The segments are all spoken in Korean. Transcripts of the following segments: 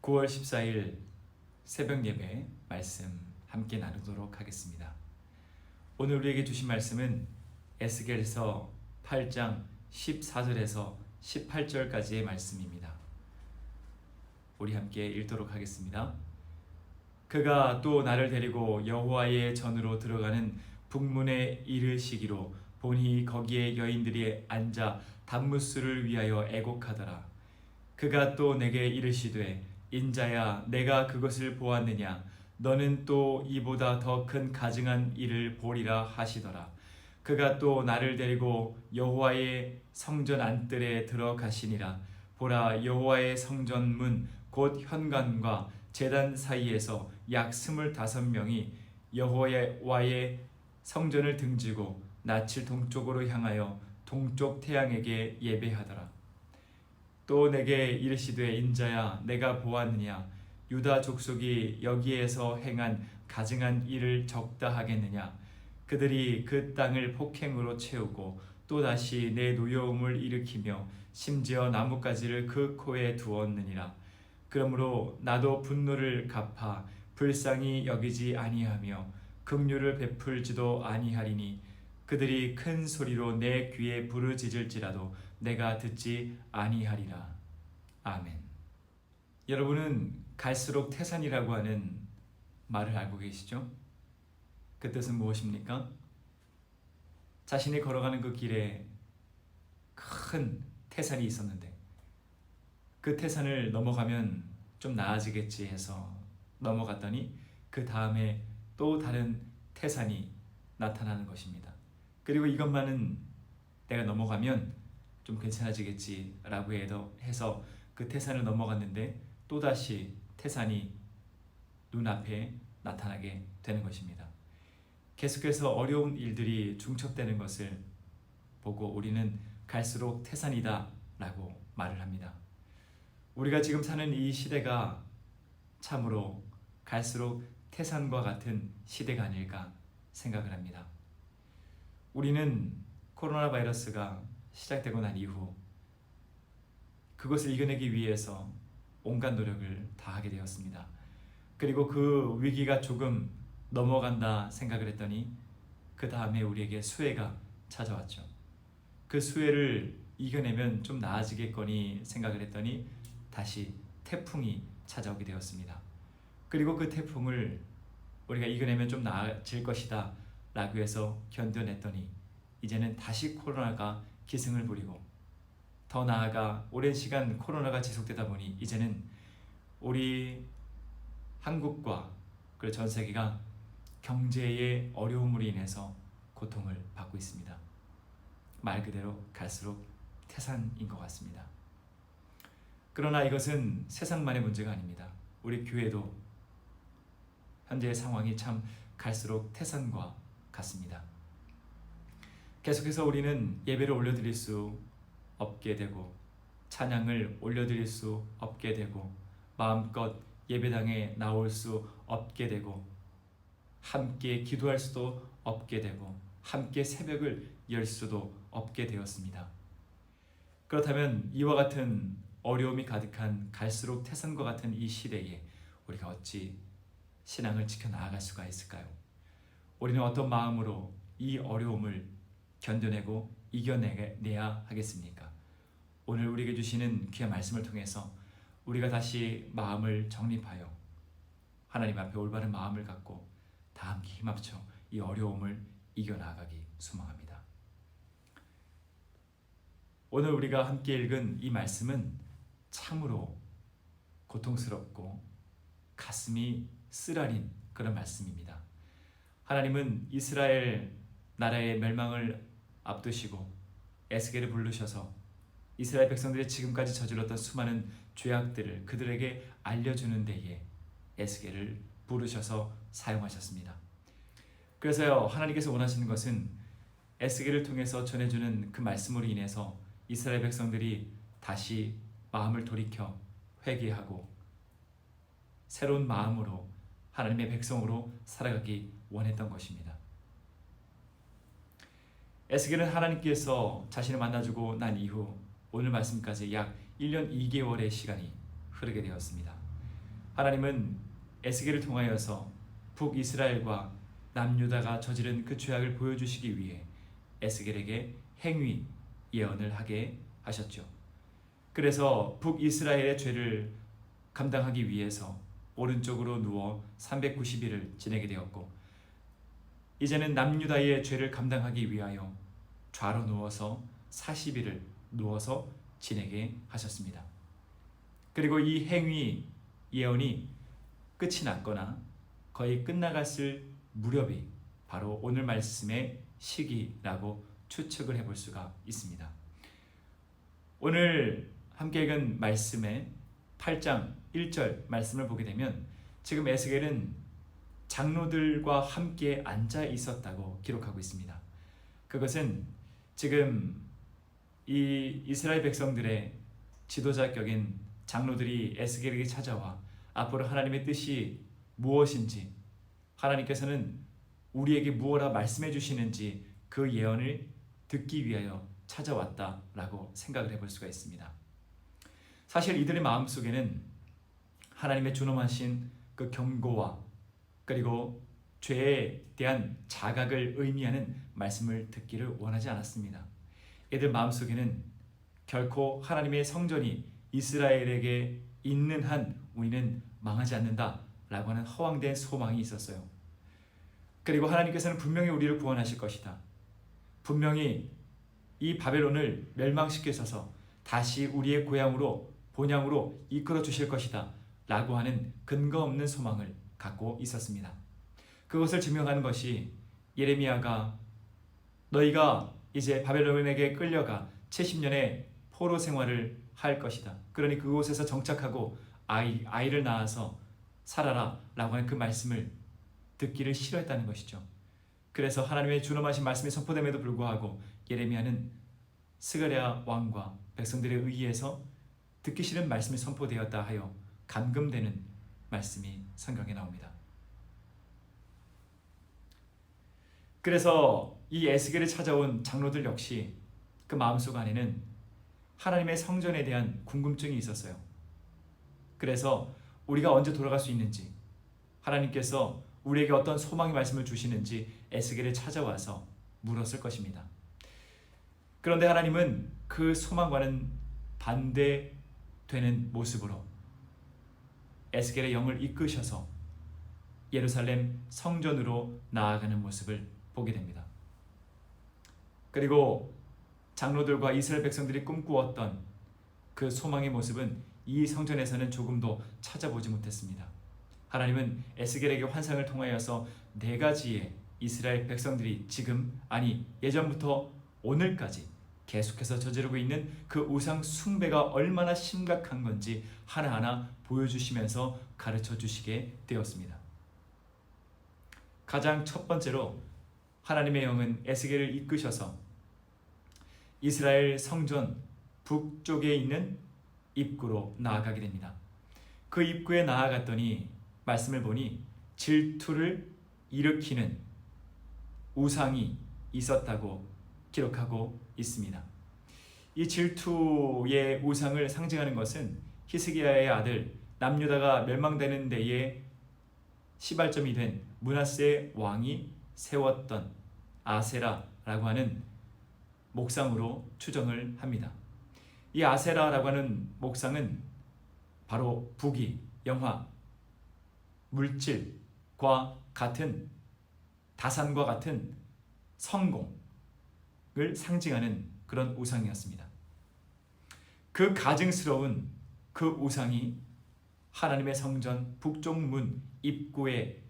9월 14일 새벽 예배 말씀 함께 나누도록 하겠습니다. 오늘 우리에게 주신 말씀은 에스겔서 8장 14절에서 18절까지의 말씀입니다. 우리 함께 읽도록 하겠습니다. 그가 또 나를 데리고 여호와의 전으로 들어가는 북문에 이르시기로 보니 거기에 여인들이 앉아 단무스를 위하여 애곡하더라. 그가 또 내게 이르시되 인자야, 내가 그것을 보았느냐? 너는 또 이보다 더 큰 가증한 일을 보리라 하시더라. 그가 또 나를 데리고 여호와의 성전 안뜰에 들어가시니라. 보라, 여호와의 성전 문 곧 현관과 제단 사이에서 약 25명이 여호와의 성전을 등지고 낯을 동쪽으로 향하여 동쪽 태양에게 예배하더라. 또 내게 이르시되 인자야, 내가 보았느냐? 유다 족속이 여기에서 행한 가증한 일을 적다 하겠느냐? 그들이 그 땅을 폭행으로 채우고 또다시 내 노여움을 일으키며 심지어 나뭇가지를 그 코에 두었느니라. 그러므로 나도 분노를 갚아 불쌍히 여기지 아니하며 긍휼을 베풀지도 아니하리니 그들이 큰 소리로 내 귀에 부르짖을지라도 내가 듣지 아니하리라. 아멘. 여러분은 갈수록 태산이라고 하는 말을 알고 계시죠? 그 뜻은 무엇입니까? 자신이 걸어가는 그 길에 큰 태산이 있었는데 그 태산을 넘어가면 좀 나아지겠지 해서 넘어갔더니 그 다음에 또 다른 태산이 나타나는 것입니다. 그리고 이것만은 내가 넘어가면 좀 괜찮아지겠지라고 해서 그 태산을 넘어갔는데 또다시 태산이 눈앞에 나타나게 되는 것입니다. 계속해서 어려운 일들이 중첩되는 것을 보고 우리는 갈수록 태산이다 라고 말을 합니다. 우리가 지금 사는 이 시대가 참으로 갈수록 태산과 같은 시대가 아닐까 생각을 합니다. 우리는 코로나 바이러스가 시작되고 난 이후 그것을 이겨내기 위해서 온갖 노력을 다하게 되었습니다. 그리고 그 위기가 조금 넘어간다 생각을 했더니 그 다음에 우리에게 수해가 찾아왔죠. 그 수해를 이겨내면 좀 나아지겠거니 생각을 했더니 다시 태풍이 찾아오게 되었습니다. 그리고 그 태풍을 우리가 이겨내면 좀 나아질 것이다 라고 해서 견뎌냈더니 이제는 다시 코로나가 기승을 부리고 더 나아가 오랜 시간 코로나가 지속되다 보니 이제는 우리 한국과 그리고 전 세계가 경제의 어려움으로 인해서 고통을 받고 있습니다. 말 그대로 갈수록 태산인 것 같습니다. 그러나 이것은 세상만의 문제가 아닙니다. 우리 교회도 현재의 상황이 참 갈수록 태산과 같습니다. 계속해서 우리는 예배를 올려드릴 수 없게 되고 찬양을 올려드릴 수 없게 되고 마음껏 예배당에 나올 수 없게 되고 함께 기도할 수도 없게 되고 함께 새벽을 열 수도 없게 되었습니다. 그렇다면 이와 같은 어려움이 가득한 갈수록 태산과 같은 이 시대에 우리가 어찌 신앙을 지켜나갈 수가 있을까요? 우리는 어떤 마음으로 이 어려움을 견뎌내고 이겨내야 하겠습니까? 오늘 우리에게 주시는 귀한 말씀을 통해서 우리가 다시 마음을 정립하여 하나님 앞에 올바른 마음을 갖고 다 함께 힘합쳐 이 어려움을 이겨나가기 소망합니다. 오늘 우리가 함께 읽은 이 말씀은 참으로 고통스럽고 가슴이 쓰라린 그런 말씀입니다. 하나님은 이스라엘 나라의 멸망을 앞두시고 에스겔을 부르셔서 이스라엘 백성들이 지금까지 저질렀던 수많은 죄악들을 그들에게 알려주는 데에 에스겔을 부르셔서 사용하셨습니다. 그래서요, 하나님께서 원하시는 것은 에스겔을 통해서 전해주는 그 말씀으로 인해서 이스라엘 백성들이 다시 마음을 돌이켜 회개하고 새로운 마음으로 하나님의 백성으로 살아가기 원했던 것입니다. 에스겔은 하나님께서 자신을 만나주고 난 이후 오늘 말씀까지 약 1년 2개월의 시간이 흐르게 되었습니다. 하나님은 에스겔을 통하여서 북이스라엘과 남유다가 저지른 그 죄악을 보여주시기 위해 에스겔에게 행위 예언을 하게 하셨죠. 그래서 북이스라엘의 죄를 감당하기 위해서 오른쪽으로 누워 390일을 지내게 되었고, 이제는 남유다의 죄를 감당하기 위하여 좌로 누워서 40일을 누워서 지내게 하셨습니다. 그리고 이 행위 예언이 끝이 났거나 거의 끝나갔을 무렵이 바로 오늘 말씀의 시기라고 추측을 해볼 수가 있습니다. 오늘 함께 읽은 말씀의 8장 1절 말씀을 보게 되면 지금 에스겔은 장로들과 함께 앉아 있었다고 기록하고 있습니다. 그것은 지금 이 이스라엘 백성들의 지도자격인 장로들이 에스겔에게 찾아와 앞으로 하나님의 뜻이 무엇인지, 하나님께서는 우리에게 무엇라 말씀해 주시는지 그 예언을 듣기 위하여 찾아왔다라고 생각을 해볼 수가 있습니다. 사실 이들의 마음속에는 하나님의 준엄하신 그 경고와 그리고 죄에 대한 자각을 의미하는 말씀을 듣기를 원하지 않았습니다. 이들 마음속에는 결코 하나님의 성전이 이스라엘에게 있는 한 우리는 망하지 않는다라고 하는 허황된 소망이 있었어요. 그리고 하나님께서는 분명히 우리를 구원하실 것이다. 분명히 이 바벨론을 멸망시키셔서 다시 우리의 고향으로 본향으로 이끌어 주실 것이다 라고 하는 근거 없는 소망을 갖고 있었습니다. 그것을 증명하는 것이 예레미야가 너희가 이제 바벨론에게 끌려가 70년의 포로 생활을 할 것이다. 그러니 그곳에서 정착하고 아이를 낳아서 살아라 라고 하는 그 말씀을 듣기를 싫어했다는 것이죠. 그래서 하나님의 준엄하신 말씀이 선포됨에도 불구하고 예레미야는 스가랴 왕과 백성들에 의해서 듣기 싫은 말씀이 선포되었다 하여 감금되는 말씀이 성경에 나옵니다. 그래서 이 에스겔을 찾아온 장로들 역시 그 마음속 안에는 하나님의 성전에 대한 궁금증이 있었어요. 그래서 우리가 언제 돌아갈 수 있는지, 하나님께서 우리에게 어떤 소망의 말씀을 주시는지 에스겔을 찾아와서 물었을 것입니다. 그런데 하나님은 그 소망과는 반대되는 모습으로 에스겔의 영을 이끄셔서 예루살렘 성전으로 나아가는 모습을 보게 됩니다. 그리고 장로들과 이스라엘 백성들이 꿈꾸었던 그 소망의 모습은 이 성전에서는 조금도 찾아보지 못했습니다. 하나님은 에스겔에게 환상을 통하여서 4가지의 이스라엘 백성들이 지금, 아니 예전부터 오늘까지 계속해서 저지르고 있는 그 우상 숭배가 얼마나 심각한 건지 하나하나 보여주시면서 가르쳐 주시게 되었습니다. 가장 첫 번째로 하나님의 영은 에스겔을 이끄셔서 이스라엘 성전 북쪽에 있는 입구로 나아가게 됩니다. 그 입구에 나아갔더니 말씀을 보니 질투를 일으키는 우상이 있었다고 기록하고 있습니다. 이 질투의 우상을 상징하는 것은 히스기야의 아들 남유다가 멸망되는 데에 시발점이 된 므낫세 왕이 세웠던 아세라라고 하는 목상으로 추정을 합니다. 이 아세라라고 하는 목상은 바로 부귀, 영화, 물질과 같은 다산과 같은 성공을 상징하는 그런 우상이었습니다. 그 가증스러운 그 우상이 하나님의 성전 북쪽 문 입구에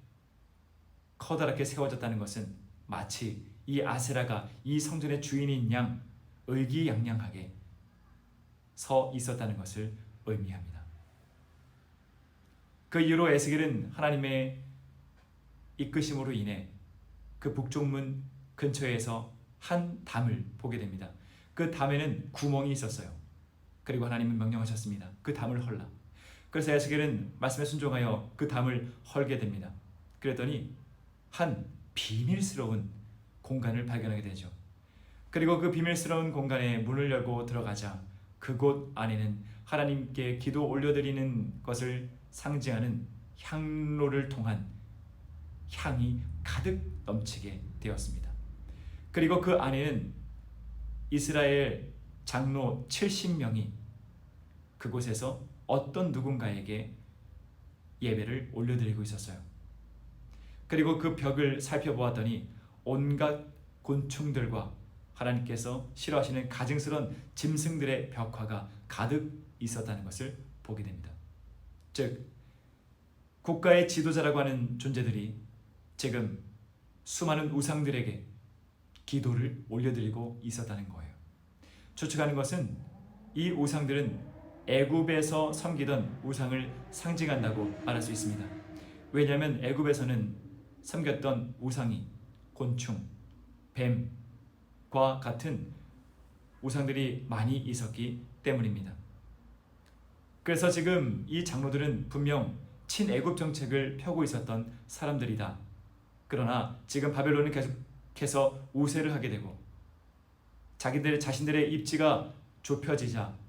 커다랗게 세워졌다는 것은 마치 이 아세라가 이 성전의 주인인 양 의기양양하게 서 있었다는 것을 의미합니다. 그 이후로 에스겔은 하나님의 이끄심으로 인해 그 북쪽 문 근처에서 한 담을 보게 됩니다. 그 담에는 구멍이 있었어요. 그리고 하나님은 명령하셨습니다. 그 담을 헐라. 그래서 에스겔은 말씀에 순종하여 그 담을 헐게 됩니다. 그랬더니 한 비밀스러운 공간을 발견하게 되죠. 그리고 그 비밀스러운 공간에 문을 열고 들어가자 그곳 안에는 하나님께 기도 올려드리는 것을 상징하는 향로를 통한 향이 가득 넘치게 되었습니다. 그리고 그 안에는 이스라엘 장로 70명이 그곳에서 어떤 누군가에게 예배를 올려드리고 있었어요. 그리고 그 벽을 살펴보았더니 온갖 곤충들과 하나님께서 싫어하시는 가증스러운 짐승들의 벽화가 가득 있었다는 것을 보게 됩니다. 즉, 국가의 지도자라고 하는 존재들이 지금 수많은 우상들에게 기도를 올려드리고 있었다는 거예요. 추측하는 것은 이 우상들은 애굽에서 섬기던 우상을 상징한다고 말할 수 있습니다. 왜냐하면 애굽에서는 섬겼던 우상이 곤충, 뱀과 같은 우상들이 많이 있었기 때문입니다. 그래서 지금 이 장로들은 분명 친애굽 정책을 펴고 있었던 사람들이다. 그러나 지금 바벨론은 계속해서 우세를 하게 되고 자신들의 입지가 좁혀지자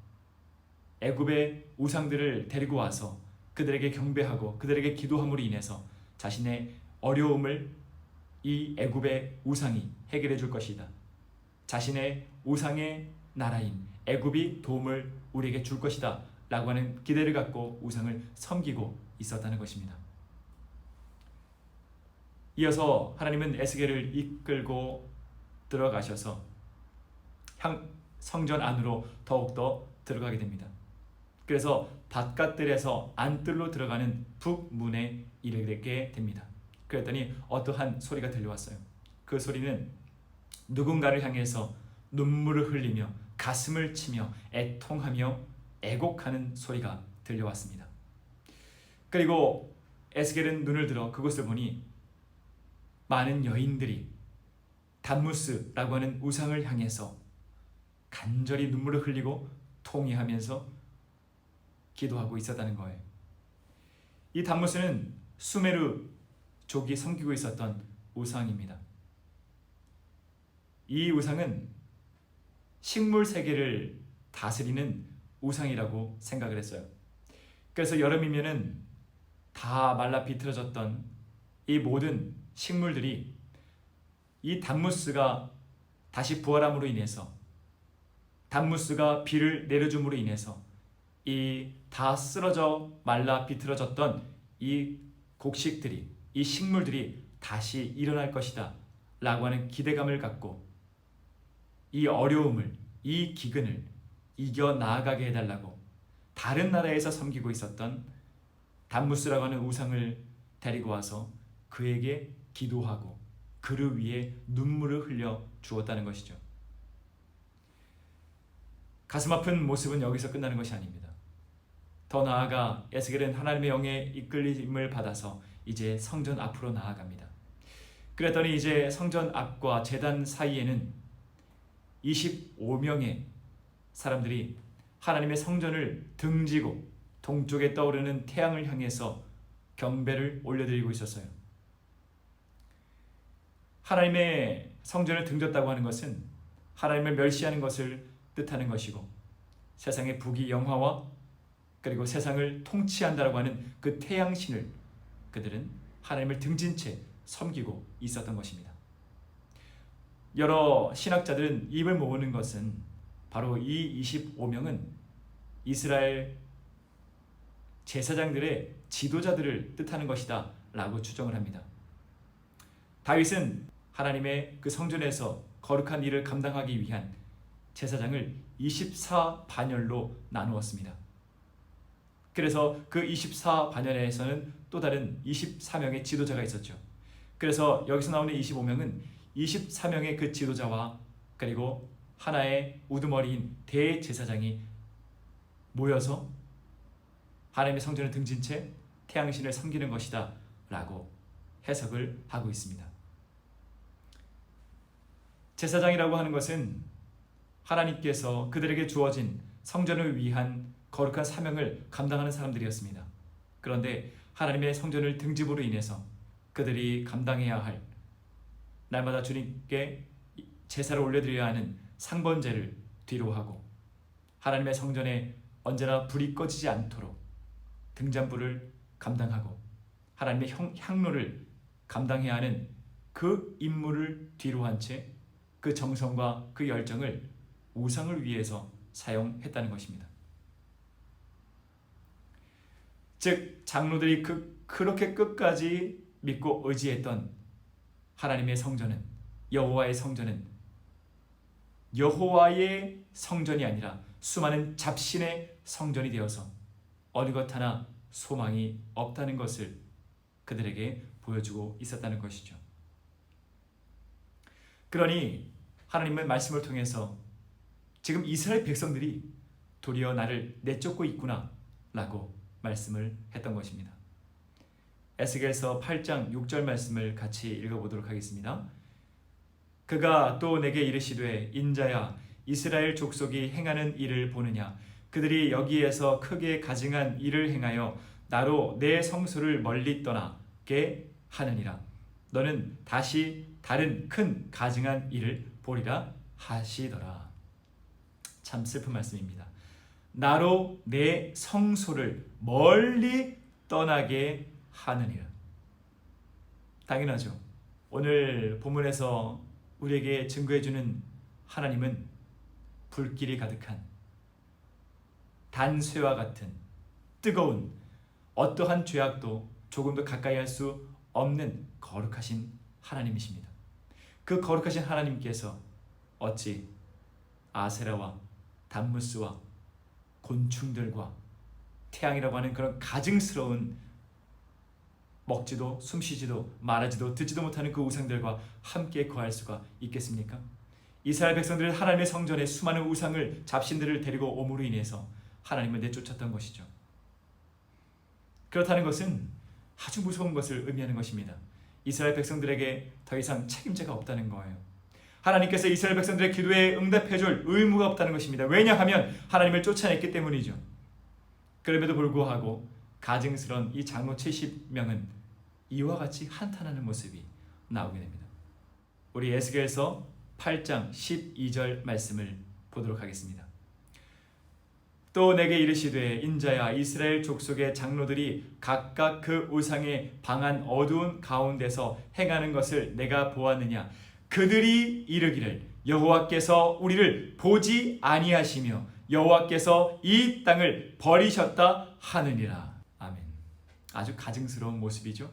애굽의 우상들을 데리고 와서 그들에게 경배하고 그들에게 기도함으로 인해서 자신의 어려움을 이 애굽의 우상이 해결해 줄 것이다. 자신의 우상의 나라인 애굽이 도움을 우리에게 줄 것이다 라고 하는 기대를 갖고 우상을 섬기고 있었다는 것입니다. 이어서 하나님은 에스겔을 이끌고 들어가셔서 성전 안으로 더욱더 들어가게 됩니다. 그래서 바깥들에서 안뜰로 들어가는 북문에 이르게 됩니다. 그랬더니 어떠한 소리가 들려왔어요. 그 소리는 누군가를 향해서 눈물을 흘리며 가슴을 치며 애통하며 애곡하는 소리가 들려왔습니다. 그리고 에스겔은 눈을 들어 그곳을 보니 많은 여인들이 담무스라고 하는 우상을 향해서 간절히 눈물을 흘리고 통회하면서 기도하고 있었다는 거예요. 이 담무스는 수메르족이 섬기고 있었던 우상입니다. 이 우상은 식물 세계를 다스리는 우상이라고 생각을 했어요. 그래서 여름이면은 다 말라 비틀어졌던 이 모든 식물들이 이 담무스가 다시 부활함으로 인해서 담무스가 비를 내려줌으로 인해서 이 다 쓰러져 말라 비틀어졌던 이 곡식들이 이 식물들이 다시 일어날 것이다 라고 하는 기대감을 갖고 이 어려움을 이 기근을 이겨 나아가게 해달라고 다른 나라에서 섬기고 있었던 담무스라고 하는 우상을 데리고 와서 그에게 기도하고 그를 위해 눈물을 흘려 주었다는 것이죠. 가슴 아픈 모습은 여기서 끝나는 것이 아닙니다. 더 나아가 에스겔은 하나님의 영의 이끌림을 받아서 이제 성전 앞으로 나아갑니다. 그랬더니 이제 성전 앞과 제단 사이에는 25명의 사람들이 하나님의 성전을 등지고 동쪽에 떠오르는 태양을 향해서 경배를 올려드리고 있었어요. 하나님의 성전을 등졌다고 하는 것은 하나님을 멸시하는 것을 뜻하는 것이고 세상의 부귀 영화와 그리고 세상을 통치한다라고 하는 그 태양신을 그들은 하나님을 등진 채 섬기고 있었던 것입니다. 여러 신학자들은 입을 모으는 것은 바로 이 25명은 이스라엘 제사장들의 지도자들을 뜻하는 것이다 라고 추정을 합니다. 다윗은 하나님의 그 성전에서 거룩한 일을 감당하기 위한 제사장을 24반열로 나누었습니다. 그래서 그 24반열에서는 또 다른 24명의 지도자가 있었죠. 그래서 여기서 나오는 25명은 24명의 그 지도자와 그리고 하나의 우두머리인 대제사장이 모여서 하나님의 성전을 등진 채 태양신을 섬기는 것이다 라고 해석을 하고 있습니다. 제사장이라고 하는 것은 하나님께서 그들에게 주어진 성전을 위한 거룩한 사명을 감당하는 사람들이었습니다. 그런데 하나님의 성전을 등짐으로 인해서 그들이 감당해야 할 날마다 주님께 제사를 올려드려야 하는 상번제를 뒤로 하고 하나님의 성전에 언제나 불이 꺼지지 않도록 등잔불을 감당하고 하나님의 향로를 감당해야 하는 그 임무를 뒤로 한 채 그 정성과 그 열정을 우상을 위해서 사용했다는 것입니다. 즉 장로들이 그렇게 끝까지 믿고 의지했던 하나님의 성전은, 여호와의 성전은 여호와의 성전이 아니라 수많은 잡신의 성전이 되어서 어느 것 하나 소망이 없다는 것을 그들에게 보여주고 있었다는 것이죠. 그러니 하나님의 말씀을 통해서 지금 이스라엘 백성들이 도리어 나를 내쫓고 있구나 라고 말씀을 했던 것입니다. 에스겔서 8장 6절 말씀을 같이 읽어보도록 하겠습니다. 그가 또 내게 이르시되 인자야 이스라엘 족속이 행하는 일을 보느냐. 그들이 여기에서 크게 가증한 일을 행하여 나로 내 성소를 멀리 떠나게 하느니라. 너는 다시 다른 큰 가증한 일을 보리라 하시더라. 참 슬픈 말씀입니다. 나로 내 성소를 멀리 떠나게 하느니라. 당연하죠. 오늘 본문에서 우리에게 증거해주는 하나님은 불길이 가득한 단쇠와 같은 뜨거운 어떠한 죄악도 조금도 가까이 할 수 없는 거룩하신 하나님이십니다. 그 거룩하신 하나님께서 어찌 아세라와 담무스와 곤충들과 태양이라고 하는 그런 가증스러운 먹지도 숨쉬지도 말하지도 듣지도 못하는 그 우상들과 함께 거할 수가 있겠습니까? 이스라엘 백성들은 하나님의 성전에 수많은 우상을 잡신들을 데리고 옴으로 인해서 하나님을 내쫓았던 것이죠. 그렇다는 것은 아주 무서운 것을 의미하는 것입니다. 이스라엘 백성들에게 더 이상 책임자가 없다는 거예요. 하나님께서 이스라엘 백성들의 기도에 응답해줄 의무가 없다는 것입니다. 왜냐하면 하나님을 쫓아냈기 때문이죠. 그럼에도 불구하고 가증스러운 이 장로 70명은 이와 같이 한탄하는 모습이 나오게 됩니다. 우리 에스겔서 8장 12절 말씀을 보도록 하겠습니다. 또 내게 이르시되 인자야 이스라엘 족속의 장로들이 각각 그 우상의 방한 어두운 가운데서 행하는 것을 내가 보았느냐. 그들이 이르기를 여호와께서 우리를 보지 아니하시며 여호와께서 이 땅을 버리셨다 하느니라. 아멘. 아주 가증스러운 모습이죠.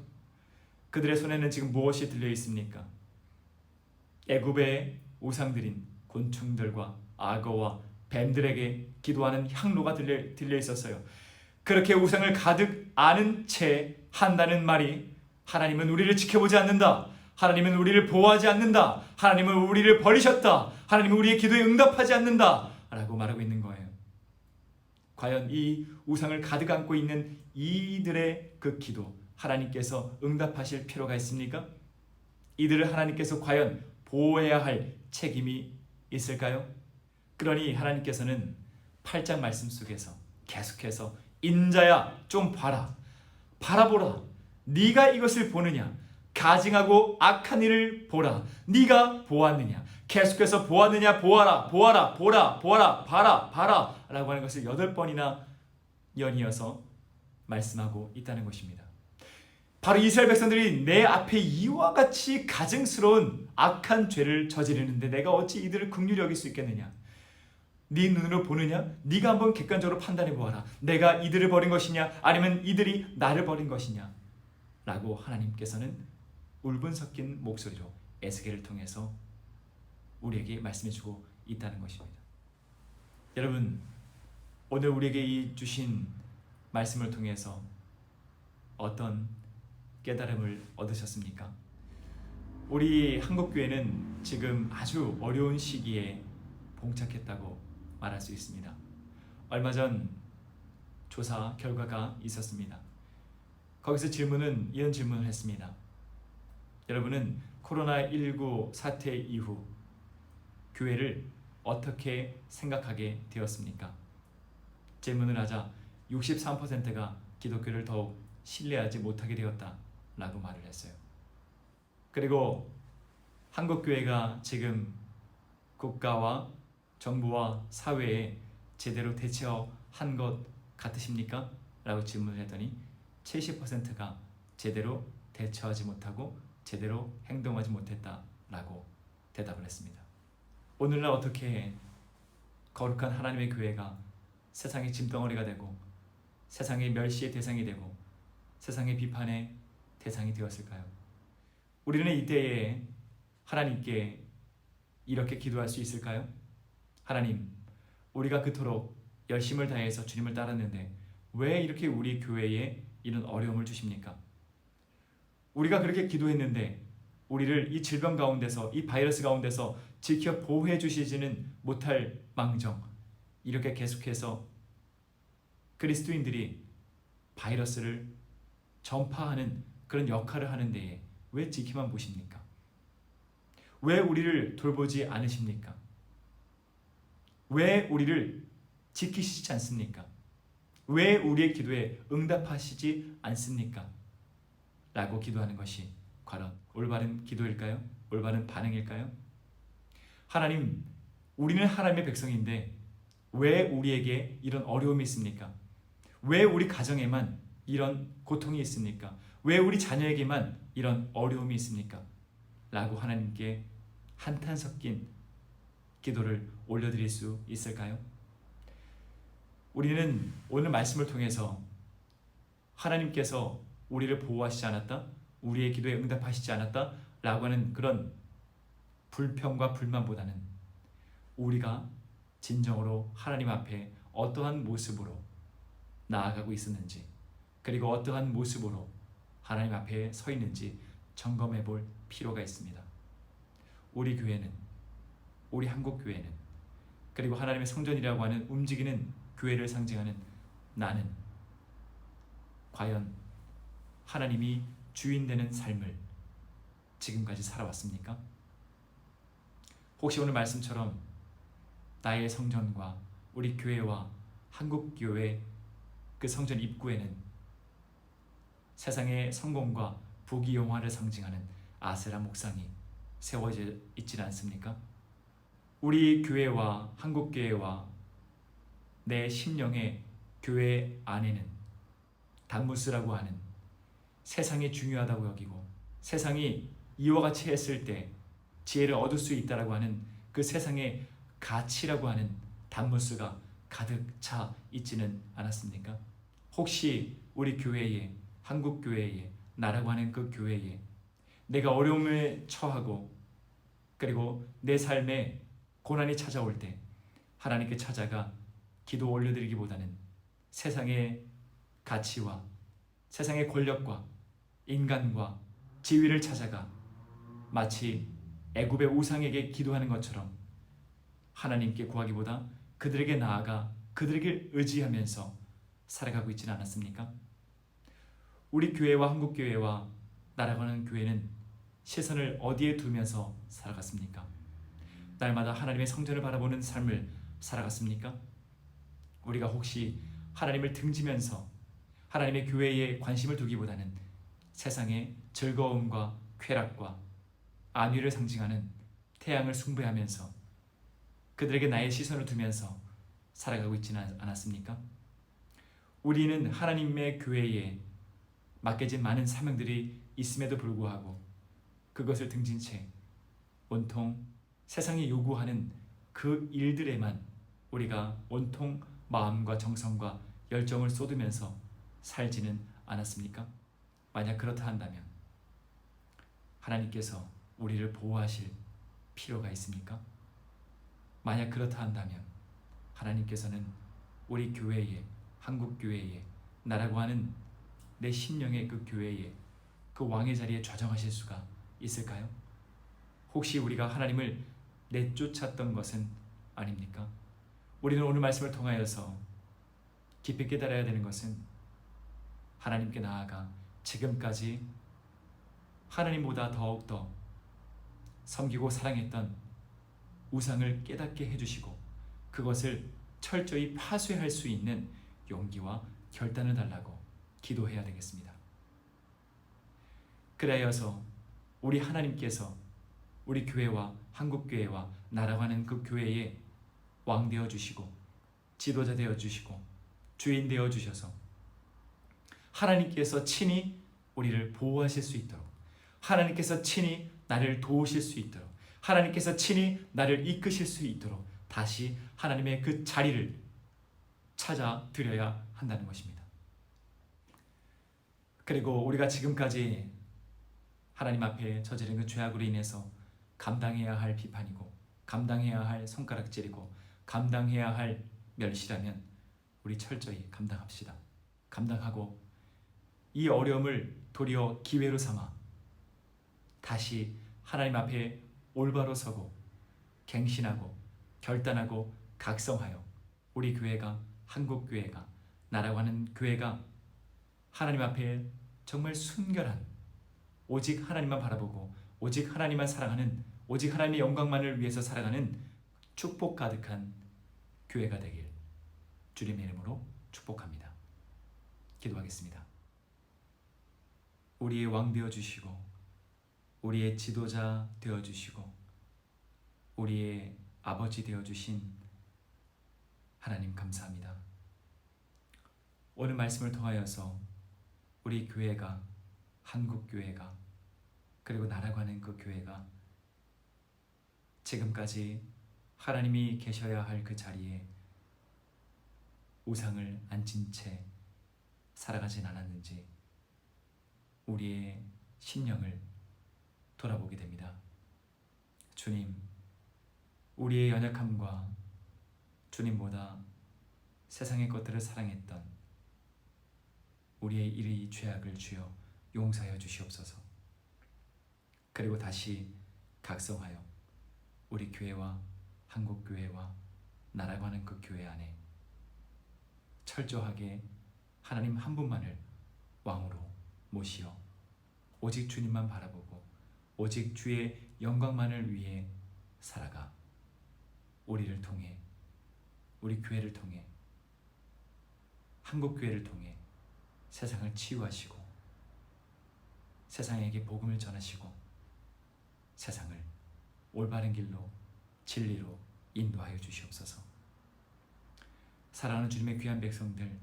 그들의 손에는 지금 무엇이 들려 있습니까? 애굽의 우상들인 곤충들과 악어와 뱀들에게 기도하는 향로가 들려 있었어요. 그렇게 우상을 가득 안은 채 한다는 말이 하나님은 우리를 지켜보지 않는다. 하나님은 우리를 보호하지 않는다. 하나님은 우리를 버리셨다. 하나님은 우리의 기도에 응답하지 않는다 라고 말하고 있는 거예요. 과연 이 우상을 가득 안고 있는 이들의 그 기도 하나님께서 응답하실 필요가 있습니까? 이들을 하나님께서 과연 보호해야 할 책임이 있을까요? 그러니 하나님께서는 8장 말씀 속에서 계속해서 인자야 좀 봐라. 바라보라. 네가 이것을 보느냐. 가증하고 악한 일을 보라. 네가 보았느냐. 계속해서 보았느냐. 보아라. 보아라. 보라. 보아라. 봐라. 봐라 라고 하는 것을 8번이나 연이어서 말씀하고 있다는 것입니다. 바로 이스라엘 백성들이 내 앞에 이와 같이 가증스러운 악한 죄를 저지르는데 내가 어찌 이들을 긍휼히 여길 수 있겠느냐. 네 눈으로 보느냐? 네가 한번 객관적으로 판단해 보아라. 내가 이들을 버린 것이냐 아니면 이들이 나를 버린 것이냐 라고 하나님께서는 울분 섞인 목소리로 에스겔을 통해서 우리에게 말씀해 주고 있다는 것입니다. 여러분, 오늘 우리에게 이 주신 말씀을 통해서 어떤 깨달음을 얻으셨습니까? 우리 한국교회는 지금 아주 어려운 시기에 봉착했다고 말할 수 있습니다. 얼마 전 조사 결과가 있었습니다. 거기서 이런 질문을 했습니다. 여러분은 코로나19 사태 이후 교회를 어떻게 생각하게 되었습니까? 질문을 하자 63%가 기독교를 더욱 신뢰하지 못하게 되었다라고 말을 했어요. 그리고 한국교회가 지금 국가와 정부와 사회에 제대로 대처한 것 같으십니까? 라고 질문을 했더니 70%가 제대로 대처하지 못하고 제대로 행동하지 못했다라고 대답을 했습니다. 오늘날 어떻게 거룩한 하나님의 교회가 세상의 짐덩어리가 되고 세상의 멸시의 대상이 되고 세상의 비판의 대상이 되었을까요? 우리는 이때에 하나님께 이렇게 기도할 수 있을까요? 하나님, 우리가 그토록 열심을 다해서 주님을 따랐는데 왜 이렇게 우리 교회에 이런 어려움을 주십니까? 우리가 그렇게 기도했는데 우리를 이 질병 가운데서, 이 바이러스 가운데서 지켜 보호해 주시지는 못할 망정, 이렇게 계속해서 그리스도인들이 바이러스를 전파하는 그런 역할을 하는 데에 왜 지키만 보십니까? 왜 우리를 돌보지 않으십니까? 왜 우리를 지키시지 않습니까? 왜 우리의 기도에 응답하시지 않습니까? 라고 기도하는 것이 과연 올바른 기도일까요? 올바른 반응일까요? 하나님, 우리는 하나님의 백성인데 왜 우리에게 이런 어려움이 있습니까? 왜 우리 가정에만 이런 고통이 있습니까? 왜 우리 자녀에게만 이런 어려움이 있습니까? 라고 하나님께 한탄 섞인 기도를 올려드릴 수 있을까요? 우리는 오늘 말씀을 통해서 하나님께서 우리를 보호하시지 않았다, 우리의 기도에 응답하시지 않았다 라고 하는 그런 불평과 불만보다는 우리가 진정으로 하나님 앞에 어떠한 모습으로 나아가고 있었는지, 그리고 어떠한 모습으로 하나님 앞에 서 있는지 점검해 볼 필요가 있습니다. 우리 교회는, 우리 한국교회는, 그리고 하나님의 성전이라고 하는 움직이는 교회를 상징하는 나는 과연 하나님이 주인 되는 삶을 지금까지 살아왔습니까? 혹시 오늘 말씀처럼 나의 성전과 우리 교회와 한국교회 그 성전 입구에는 세상의 성공과 부귀영화를 상징하는 아세라 목상이 세워져 있지는 않습니까? 우리 교회와 한국교회와 내 심령의 교회 안에는 단무스라고 하는 세상이 중요하다고 여기고 세상이 이와 같이 했을 때 지혜를 얻을 수 있다라고 하는 그 세상의 가치라고 하는 단무스가 가득 차 있지는 않았습니까? 혹시 우리 교회에, 한국 교회에, 나라고 하는 그 교회에 내가 어려움에 처하고 그리고 내 삶에 고난이 찾아올 때 하나님께 찾아가 기도 올려드리기보다는 세상의 가치와 세상의 권력과 인간과 지위를 찾아가 마치 애굽의 우상에게 기도하는 것처럼 하나님께 구하기보다 그들에게 나아가 그들에게 의지하면서 살아가고 있지는 않았습니까? 우리 교회와 한국교회와 나라고 하는 교회는 시선을 어디에 두면서 살아갔습니까? 날마다 하나님의 성전을 바라보는 삶을 살아갔습니까? 우리가 혹시 하나님을 등지면서 하나님의 교회에 관심을 두기보다는 세상의 즐거움과 쾌락과 안위를 상징하는 태양을 숭배하면서 그들에게 나의 시선을 두면서 살아가고 있지는 않았습니까? 우리는 하나님의 교회에 맡겨진 많은 사명들이 있음에도 불구하고 그것을 등진 채 온통 세상이 요구하는 그 일들에만 우리가 온통 마음과 정성과 열정을 쏟으면서 살지는 않았습니까? 만약 그렇다 한다면 하나님께서 우리를 보호하실 필요가 있습니까? 만약 그렇다 한다면 하나님께서는 우리 교회에, 한국 교회에, 나라고 하는 내 심령의 그 교회에 그 왕의 자리에 좌정하실 수가 있을까요? 혹시 우리가 하나님을 내쫓았던 것은 아닙니까? 우리는 오늘 말씀을 통하여서 깊이 깨달아야 되는 것은 하나님께 나아가 지금까지 하나님보다 더욱더 섬기고 사랑했던 우상을 깨닫게 해주시고 그것을 철저히 파쇄할 수 있는 용기와 결단을 달라고 기도해야 되겠습니다. 그래여서 우리 하나님께서 우리 교회와 한국교회와 나라고 하는 그 교회에 왕 되어 주시고 지도자 되어 주시고 주인 되어 주셔서 하나님께서 친히 우리를 보호하실 수 있도록, 하나님께서 친히 나를 도우실 수 있도록, 하나님께서 친히 나를 이끄실 수 있도록 다시 하나님의 그 자리를 찾아 드려야 한다는 것입니다. 그리고 우리가 지금까지 하나님 앞에 저지른 그 죄악으로 인해서 감당해야 할 비판이고, 감당해야 할 손가락질이고, 감당해야 할 멸시라면 우리 철저히 감당합시다. 감당하고 이 어려움을 도리어 기회로 삼아 다시 하나님 앞에 올바로 서고 갱신하고 결단하고 각성하여 우리 교회가, 한국 교회가, 나라고 하는 교회가 하나님 앞에 정말 순결한, 오직 하나님만 바라보고 오직 하나님만 사랑하는, 오직 하나님의 영광만을 위해서 살아가는 축복 가득한 교회가 되길 주님의 이름으로 축복합니다. 기도하겠습니다. 우리의 왕 되어주시고 우리의 지도자 되어주시고 우리의 아버지 되어주신 하나님 감사합니다. 오늘 말씀을 통하여서 우리 교회가, 한국교회가, 그리고 나라고 하는 그 교회가 지금까지 하나님이 계셔야 할 그 자리에 우상을 앉힌 채 살아가진 않았는지 우리의 심령을 돌아보게 됩니다. 주님, 우리의 연약함과 주님보다 세상의 것들을 사랑했던 우리의 이 죄악을 주여 용서하여 주시옵소서. 그리고 다시 각성하여 우리 교회와 한국교회와 나라고 하는 그 교회 안에 철저하게 하나님 한 분만을 왕으로 모시어 오직 주님만 바라보고 오직 주의 영광만을 위해 살아가 우리를 통해, 우리 교회를 통해, 한국교회를 통해 세상을 치유하시고 세상에게 복음을 전하시고 세상을 올바른 길로, 진리로 인도하여 주시옵소서. 사랑하는 주님의 귀한 백성들,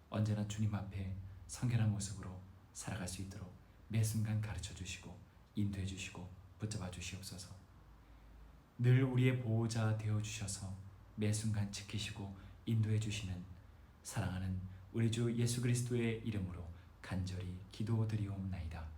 언제나 주님 앞에 성결한 모습으로 살아갈 수 있도록 매 순간 가르쳐 주시고 인도해 주시고 붙잡아 주시옵소서. 늘 우리의 보호자 되어 주셔서 매 순간 지키시고 인도해 주시는 사랑하는 우리 주 예수 그리스도의 이름으로 간절히 기도드리옵나이다.